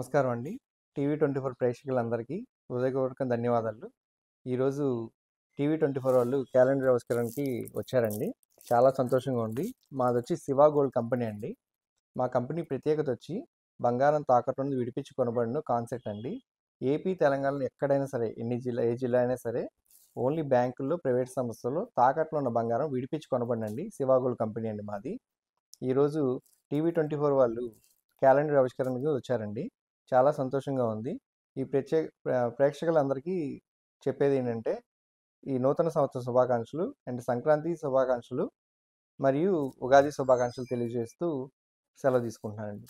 నమస్కారం అండి. టీవీ 24 ప్రేక్షకులందరికీ హృదయపూర్వక ధన్యవాదాలు. ఈరోజు టీవీ 24 వాళ్ళు క్యాలెండర్ ఆవిష్కరణకి వచ్చారండి. చాలా సంతోషంగా ఉంది. మాదొచ్చి శివ గోల్డ్ కంపెనీ అండి. మా కంపెనీ ప్రత్యేకత వచ్చి బంగారం తాకట్టు నుండి విడిపించి కొనబడిన కాన్సెప్ట్ అండి. ఏపీ, తెలంగాణలో ఎక్కడైనా సరే ఏ జిల్లా అయినా సరే ఓన్లీ బ్యాంకుల్లో, ప్రైవేట్ సంస్థల్లో తాకట్లో ఉన్న బంగారం విడిపించి కొనబడినండి శివ గోల్డ్ కంపెనీ అండి మాది. ఈరోజు టీవీ 24 వాళ్ళు క్యాలెండర్ ఆవిష్కరణకి వచ్చారండి. చాలా సంతోషంగా ఉంది. ఈ ప్రేక్షకులందరికీ చెప్పేది ఏంటంటే, ఈ నూతన సంవత్సర శుభాకాంక్షలు అండ్ సంక్రాంతి శుభాకాంక్షలు మరియు ఉగాది శుభాకాంక్షలు తెలియజేస్తూ సెలవు తీసుకుంటున్నానండి.